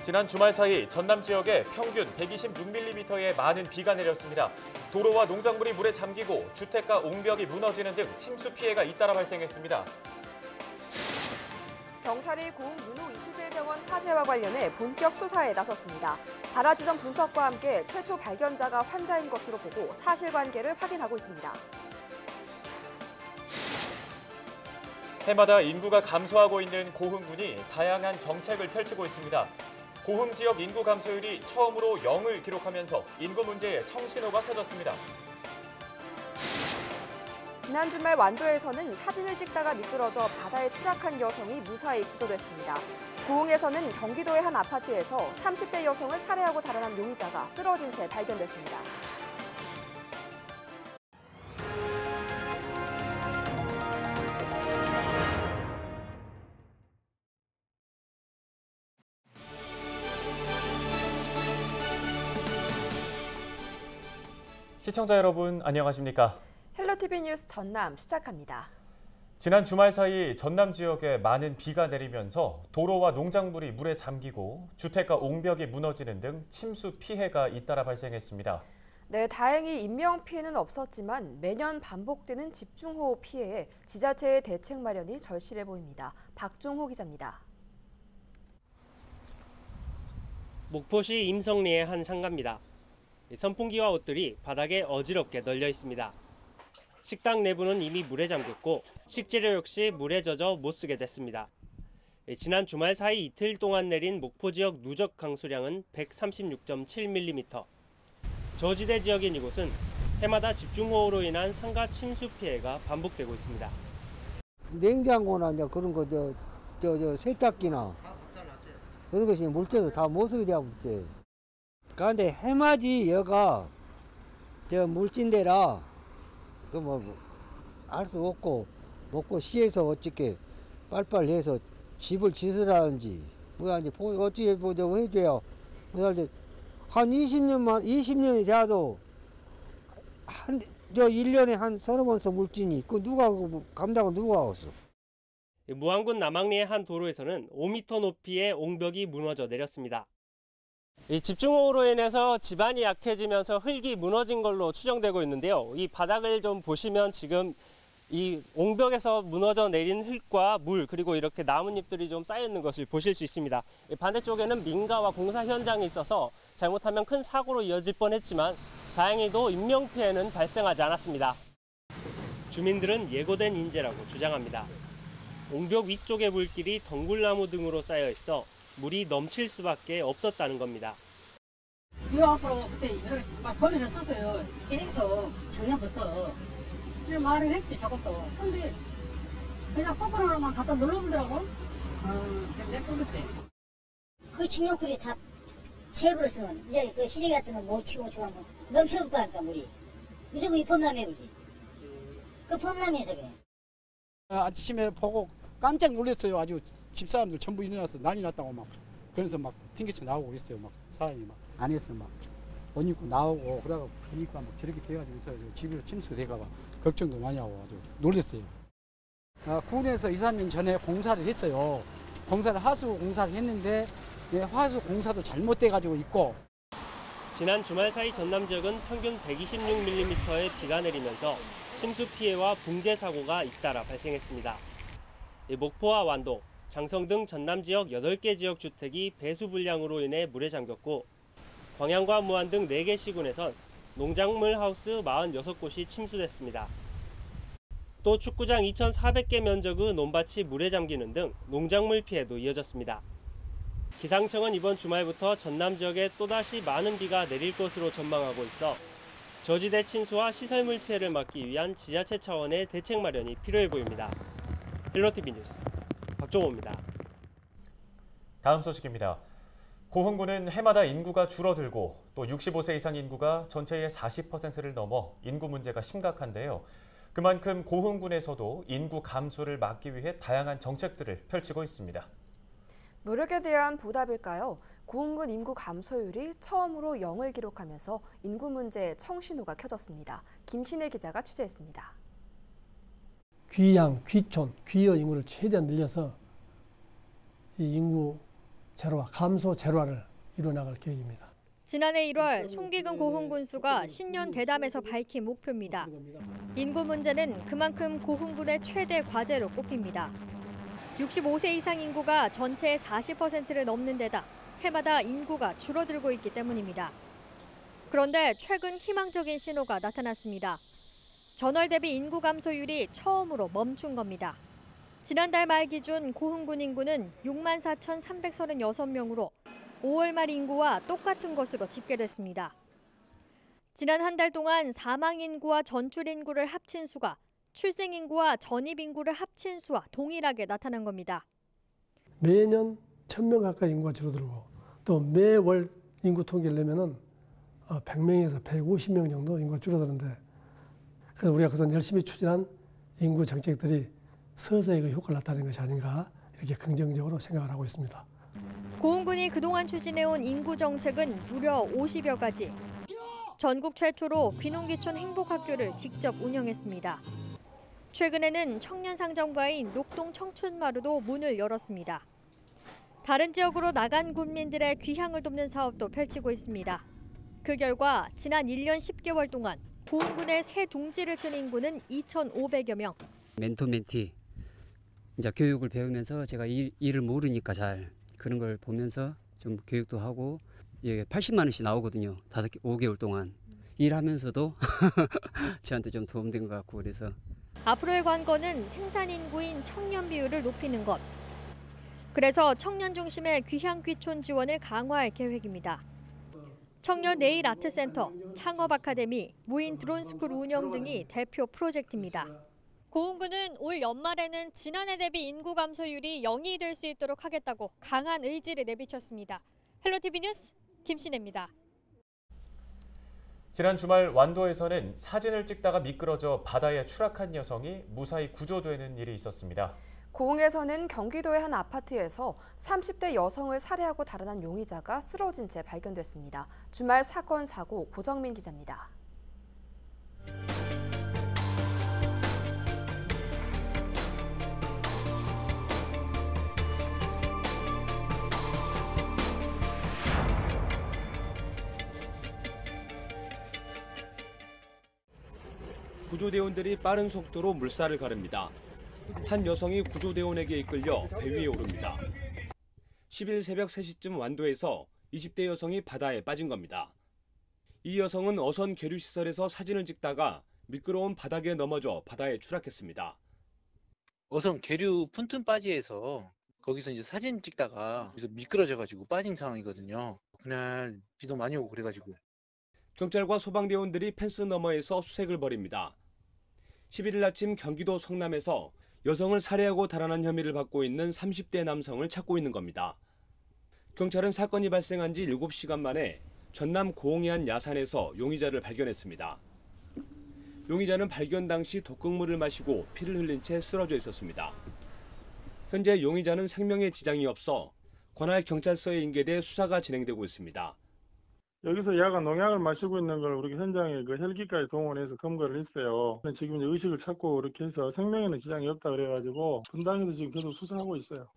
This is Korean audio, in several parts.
지난 주말 사이 전남 지역에 평균 126mm의 많은 비가 내렸습니다. 도로와 농작물이 물에 잠기고 주택가 옹벽이 무너지는 등 침수 피해가 잇따라 발생했습니다. 경찰이 고흥 문호 21병원 화재와 관련해 본격 수사에 나섰습니다. 발화지점 분석과 함께 최초 발견자가 환자인 것으로 보고 사실관계를 확인하고 있습니다. 해마다 인구가 감소하고 있는 고흥군이 다양한 정책을 펼치고 있습니다. 고흥 지역 인구 감소율이 처음으로 0을 기록하면서 인구 문제에 청신호가 켜졌습니다. 지난 주말 완도에서는 사진을 찍다가 미끄러져 바다에 추락한 여성이 무사히 구조됐습니다. 고흥에서는 경기도의 한 아파트에서 30대 여성을 살해하고 달아난 용의자가 쓰러진 채 발견됐습니다. 시청자 여러분 안녕하십니까? 헬로티비 뉴스 전남 시작합니다. 지난 주말 사이 전남 지역에 많은 비가 내리면서 도로와 농작물이 물에 잠기고 주택가 옹벽이 무너지는 등 침수 피해가 잇따라 발생했습니다. 네, 다행히 인명 피해는 없었지만 매년 반복되는 집중호우 피해에 지자체의 대책 마련이 절실해 보입니다. 박종호 기자입니다. 목포시 임성리의 한 상가입니다. 선풍기와 옷들이 바닥에 어지럽게 널려 있습니다. 식당 내부는 이미 물에 잠겼고 식재료 역시 물에 젖어 못 쓰게 됐습니다. 지난 주말 사이 이틀 동안 내린 목포 지역 누적 강수량은 136.7mm. 저지대 지역인 이곳은 해마다 집중호우로 인한 상가 침수 피해가 반복되고 있습니다. 냉장고나 이제 그런 거 세탁기나 그런 것이 물때도 다 못 쓰게 되고 있지. 그런데 해맞이 여가 물진대라 그 뭐 알 수 없고 먹고 시에서 어떻게 빨리빨리 해서 집을 지으라든지 뭐야 이제 어찌 보자고 해줘야 한 20년이 돼도 저 1년에 한 서너 번씩 물진이 그 누가 감당은 누가 하겠어. 무안군 남항리의 한 도로에서는 5m 높이의 옹벽이 무너져 내렸습니다. 이 집중호우로 인해서 지반이 약해지면서 흙이 무너진 걸로 추정되고 있는데요. 이 바닥을 좀 보시면 지금 이 옹벽에서 무너져 내린 흙과 물 그리고 이렇게 나뭇잎들이 좀 쌓여 있는 것을 보실 수 있습니다. 반대쪽에는 민가와 공사 현장이 있어서 잘못하면 큰 사고로 이어질 뻔했지만 다행히도 인명 피해는 발생하지 않았습니다. 주민들은 예고된 인재라고 주장합니다. 옹벽 위쪽의 물길이 덩굴나무 등으로 쌓여 있어 물이 넘칠 수밖에 없었다는 겁니다. 이 앞으로 그때 막 버려졌었어요. 이래서 작년부터 말을 했지 저것도. 근데 그냥 거꾸로만 갖다 눌러보더라고. 내버렸대. 그 측면풀이 다 채워버렸으면 이제 그 시리 같은 거 못 치고 좋아하면 넘쳐올 거 아닙니까 물이. 무조건 이 펌남에 그지. 그 펌남에서 그래. 아침에 보고 깜짝 놀랐어요. 아주 집사람들 전부 일어나서 난리 났다고 막 그래서 막 튕겨쳐 나오고 있어요. 막 사람이 막 안에서 막 옷 입고 나오고 그러다가 보니까 막 저렇게 돼가지고 집으로 침수가 돼가봐 걱정도 많이 하고 아주 놀랐어요. 군에서 2, 3년 전에 공사를 했어요. 하수 공사를 했는데 하수 공사도 잘못돼가지고 있고. 지난 주말 사이 전남 지역은 평균 126mm의 비가 내리면서 침수 피해와 붕괴 사고가 잇따라 발생했습니다. 목포와 완도, 장성 등 전남 지역 8개 지역 주택이 배수 불량으로 인해 물에 잠겼고 광양과 무안 등 4개 시군에선 농작물 하우스 46곳이 침수됐습니다. 또 축구장 2,400개 면적의 논밭이 물에 잠기는 등 농작물 피해도 이어졌습니다. 기상청은 이번 주말부터 전남 지역에 또다시 많은 비가 내릴 것으로 전망하고 있어 저지대 침수와 시설물 피해를 막기 위한 지자체 차원의 대책 마련이 필요해 보입니다. 헬로티비 뉴스 박종호입니다. 다음 소식입니다. 고흥군은 해마다 인구가 줄어들고 또 65세 이상 인구가 전체의 40%를 넘어 인구 문제가 심각한데요. 그만큼 고흥군에서도 인구 감소를 막기 위해 다양한 정책들을 펼치고 있습니다. 노력에 대한 보답일까요? 고흥군 인구 감소율이 처음으로 0을 기록하면서 인구 문제에 청신호가 켜졌습니다. 김신혜 기자가 취재했습니다. 귀양, 귀촌, 귀여 인구를 최대한 늘려서 이 인구 제로화, 감소 제로화를 이뤄나갈 계획입니다. 지난해 1월 송기근 고흥군수가 신년 대담에서 밝힌 목표입니다. 인구 문제는 그만큼 고흥군의 최대 과제로 꼽힙니다. 65세 이상 인구가 전체의 40%를 넘는 데다 해마다 인구가 줄어들고 있기 때문입니다. 그런데 최근 희망적인 신호가 나타났습니다. 전월 대비 인구 감소율이 처음으로 멈춘 겁니다. 지난달 말 기준 고흥군 인구는 64,336명으로 5월 말 인구와 똑같은 것으로 집계됐습니다. 지난 한 달 동안 사망 인구와 전출 인구를 합친 수가 출생 인구와 전입 인구를 합친 수와 동일하게 나타난 겁니다. 매년 1,000명 가까이 인구가 줄어들고 또 매월 인구 통계를 내면은 100명에서 150명 정도 인구가 줄어드는데 그래서 우리가 그동안 열심히 추진한 인구 정책들이 서서히 그 효과를 나타내는 것이 아닌가 이렇게 긍정적으로 생각을 하고 있습니다. 고흥군이 그동안 추진해온 인구 정책은 무려 50여 가지. 전국 최초로 귀농귀촌 행복학교를 직접 운영했습니다. 최근에는 청년 상점가인 녹동 청춘마루도 문을 열었습니다. 다른 지역으로 나간 군민들의 귀향을 돕는 사업도 펼치고 있습니다. 그 결과 지난 1년 10개월 동안 고흥군의 새 둥지를 튼 인구는 2,500여 명. 멘토 멘티 이제 교육을 배우면서 제가 일을 모르니까 잘 그런 걸 보면서 좀 교육도 하고 예, 80만 원씩 나오거든요. 5개월 동안 일하면서도 저한테 좀 도움된 것 같고 그래서 앞으로의 관건은 생산 인구인 청년 비율을 높이는 것. 그래서 청년 중심의 귀향 귀촌 지원을 강화할 계획입니다. 청년 네일 아트센터, 창업 아카데미, 무인 드론 스쿨 운영 등이 대표 프로젝트입니다. 고흥군은 올 연말에는 지난해 대비 인구 감소율이 0이 될 수 있도록 하겠다고 강한 의지를 내비쳤습니다. 헬로티비 뉴스 김신혜입니다. 지난 주말 완도에서는 사진을 찍다가 미끄러져 바다에 추락한 여성이 무사히 구조되는 일이 있었습니다. 고흥에서는 경기도의 한 아파트에서 30대 여성을 살해하고 달아난 용의자가 쓰러진 채 발견됐습니다. 주말 사건 사고 고정민 기자입니다. 구조대원들이 빠른 속도로 물살을 가릅니다. 한 여성이 구조대원에게 이끌려 배 위에 오릅니다. 10일 새벽 3시쯤 완도에서 20대 여성이 바다에 빠진 겁니다. 이 여성은 어선 계류시설에서 사진을 찍다가 미끄러운 바닥에 넘어져 바다에 추락했습니다. 어선 계류 푼튼 바지에서 거기서 이제 사진 찍다가 그래서 미끄러져가지고 빠진 상황이거든요. 그날 비도 많이 오고 그래가지고. 경찰과 소방대원들이 펜스 너머에서 수색을 벌입니다. 11일 아침 경기도 성남에서 여성을 살해하고 달아난 혐의를 받고 있는 30대 남성을 찾고 있는 겁니다. 경찰은 사건이 발생한 지 7시간 만에 전남 고흥의 한 야산에서 용의자를 발견했습니다. 용의자는 발견 당시 독극물을 마시고 피를 흘린 채 쓰러져 있었습니다. 현재 용의자는 생명에 지장이 없어 관할 경찰서에 인계돼 수사가 진행되고 있습니다. 여기서 야가 농약을 마시고 있는 걸 우리 현장에 그 헬기까지 동원해서 검거를 했어요. 지금 이제 의식을 찾고 이렇게 해서 생명에는 지장이 없다 그래가지고 분당에서 지금 계속 수사하고 있어요.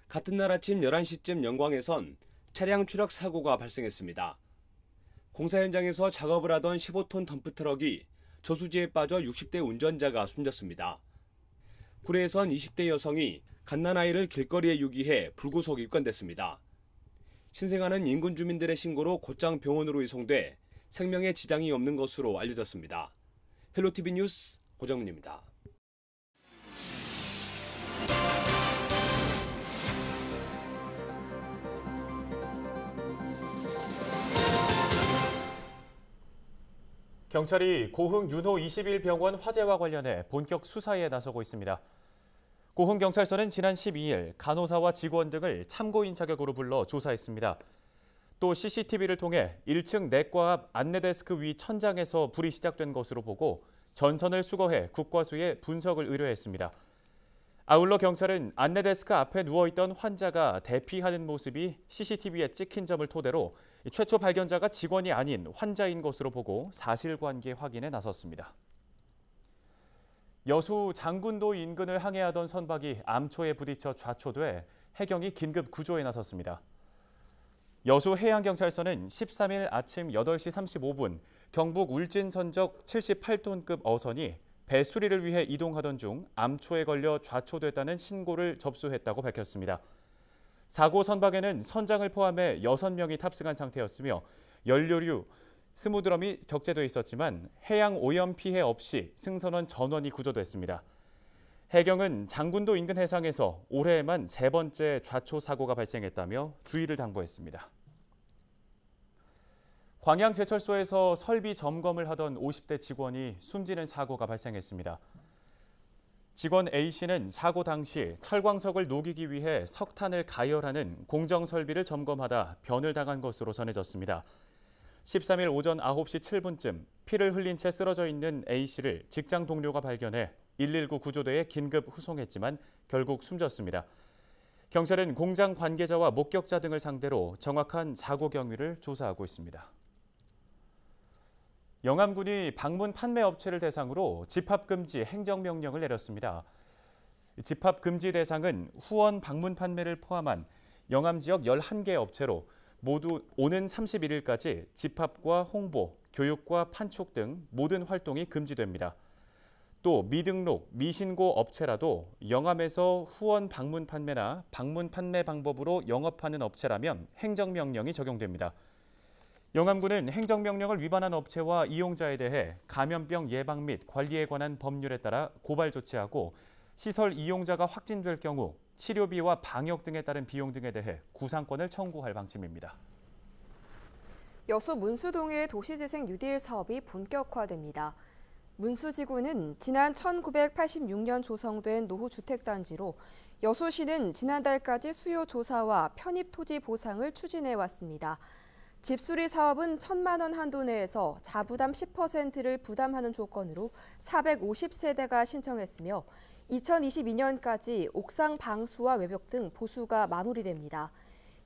같은 날 아침 11시쯤 영광에선 차량 추락 사고가 발생했습니다. 공사 현장에서 작업을 하던 15톤 덤프트럭이 저수지에 빠져 60대 운전자가 숨졌습니다. 구례에선 20대 여성이 갓난아이를 길거리에 유기해 불구속 입건됐습니다. 신생아는 인근 주민들의 신고로 곧장 병원으로 이송돼 생명에 지장이 없는 것으로 알려졌습니다. 헬로티비 뉴스 고정민입니다. 경찰이 고흥 윤호 21병원 화재와 관련해 본격 수사에 나서고 있습니다. 고흥경찰서는 지난 12일 간호사와 직원 등을 참고인 자격으로 불러 조사했습니다. 또 CCTV를 통해 1층 내과 앞 안내데스크 위 천장에서 불이 시작된 것으로 보고 전선을 수거해 국과수에 분석을 의뢰했습니다. 아울러 경찰은 안내데스크 앞에 누워있던 환자가 대피하는 모습이 CCTV에 찍힌 점을 토대로 최초 발견자가 직원이 아닌 환자인 것으로 보고 사실관계 확인에 나섰습니다. 여수 장군도 인근을 항해하던 선박이 암초에 부딪혀 좌초돼 해경이 긴급 구조에 나섰습니다. 여수 해양경찰서는 13일 아침 8시 35분 경북 울진 선적 78톤급 어선이 배 수리를 위해 이동하던 중 암초에 걸려 좌초됐다는 신고를 접수했다고 밝혔습니다. 사고 선박에는 선장을 포함해 6명이 탑승한 상태였으며 연료류 20드럼이 격재돼 있었지만 해양 오염 피해 없이 승선원 전원이 구조됐습니다. 해경은 장군도 인근 해상에서 올해에만 3번째 좌초 사고가 발생했다며 주의를 당부했습니다. 광양제철소에서 설비 점검을 하던 50대 직원이 숨지는 사고가 발생했습니다. 직원 A씨는 사고 당시 철광석을 녹이기 위해 석탄을 가열하는 공정 설비를 점검하다 변을 당한 것으로 전해졌습니다. 13일 오전 9시 7분쯤 피를 흘린 채 쓰러져 있는 A씨를 직장 동료가 발견해 119 구조대에 긴급 후송했지만 결국 숨졌습니다. 경찰은 공장 관계자와 목격자 등을 상대로 정확한 사고 경위를 조사하고 있습니다. 영암군이 방문 판매 업체를 대상으로 집합금지 행정명령을 내렸습니다. 집합금지 대상은 후원 방문 판매를 포함한 영암 지역 11개 업체로 모두 오는 31일까지 집합과 홍보, 교육과 판촉 등 모든 활동이 금지됩니다. 또 미등록, 미신고 업체라도 영암에서 후원 방문 판매나 방문 판매 방법으로 영업하는 업체라면 행정명령이 적용됩니다. 영암군은 행정명령을 위반한 업체와 이용자에 대해 감염병 예방 및 관리에 관한 법률에 따라 고발 조치하고 시설 이용자가 확진될 경우 치료비와 방역 등에 따른 비용 등에 대해 구상권을 청구할 방침입니다. 여수 문수동의 도시재생 뉴딜 사업이 본격화됩니다. 문수지구는 지난 1986년 조성된 노후주택단지로 여수시는 지난달까지 수요 조사와 편입 토지 보상을 추진해 왔습니다. 집수리 사업은 1,000만 원 한도 내에서 자부담 10%를 부담하는 조건으로 450세대가 신청했으며 2022년까지 옥상 방수와 외벽 등 보수가 마무리됩니다.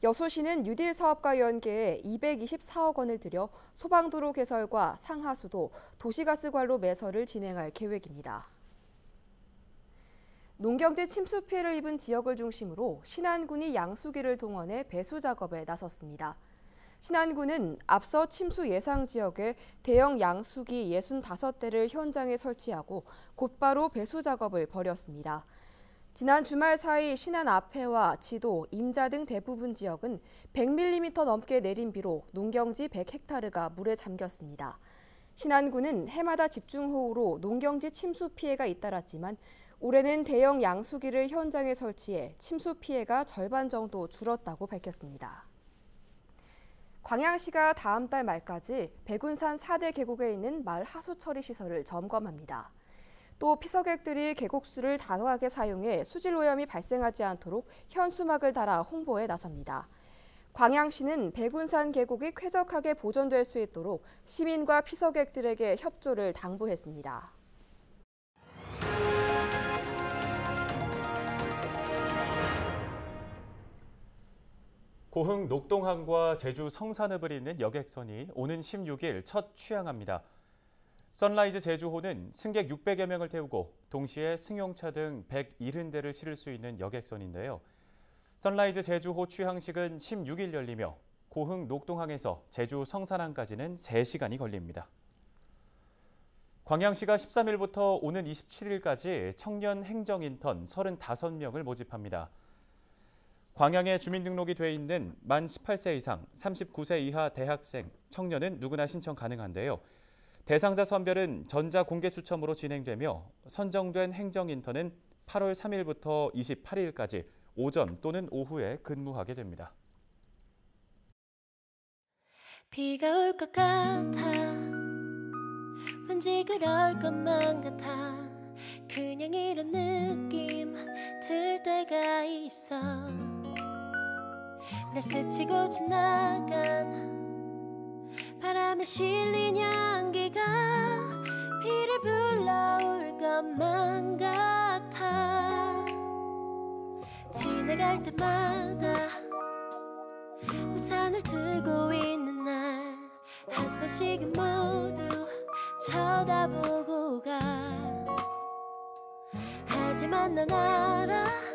여수시는 뉴딜 사업과 연계해 224억 원을 들여 소방도로 개설과 상하수도, 도시가스 관로 매설을 진행할 계획입니다. 농경지 침수 피해를 입은 지역을 중심으로 신안군이 양수기를 동원해 배수 작업에 나섰습니다. 신안군은 앞서 침수 예상 지역에 대형 양수기 65대를 현장에 설치하고 곧바로 배수 작업을 벌였습니다. 지난 주말 사이 신안 앞해와 지도, 임자 등 대부분 지역은 100mm 넘게 내린 비로 농경지 100헥타르가 물에 잠겼습니다. 신안군은 해마다 집중호우로 농경지 침수 피해가 잇따랐지만 올해는 대형 양수기를 현장에 설치해 침수 피해가 절반 정도 줄었다고 밝혔습니다. 광양시가 다음 달 말까지 백운산 4대 계곡에 있는 마을 하수 처리 시설을 점검합니다. 또 피서객들이 계곡수를 다정하게 사용해 수질 오염이 발생하지 않도록 현수막을 달아 홍보에 나섭니다. 광양시는 백운산 계곡이 쾌적하게 보존될 수 있도록 시민과 피서객들에게 협조를 당부했습니다. 고흥 녹동항과 제주 성산읍을 잇는 여객선이 오는 16일 첫 취항합니다. 선라이즈 제주호는 승객 600여 명을 태우고 동시에 승용차 등 170대를 실을 수 있는 여객선인데요. 선라이즈 제주호 취항식은 16일 열리며 고흥 녹동항에서 제주 성산항까지는 3시간이 걸립니다. 광양시가 13일부터 오는 27일까지 청년 행정 인턴 35명을 모집합니다. 광양에 주민등록이 돼 있는 만 18세 이상, 39세 이하 대학생, 청년은 누구나 신청 가능한데요. 대상자 선별은 전자공개 추첨으로 진행되며 선정된 행정 인턴은 8월 3일부터 28일까지 오전 또는 오후에 근무하게 됩니다. 비가 올 것 같아 왠지 그럴 것만 같아 그냥 이런 느낌 들 때가 있어 날 스치고 지나간 바람에 실린 향기가 비를 불러올 것만 같아 지나갈 때마다 우산을 들고 있는 날 한 번씩은 모두 쳐다보고 가 하지만 난 알아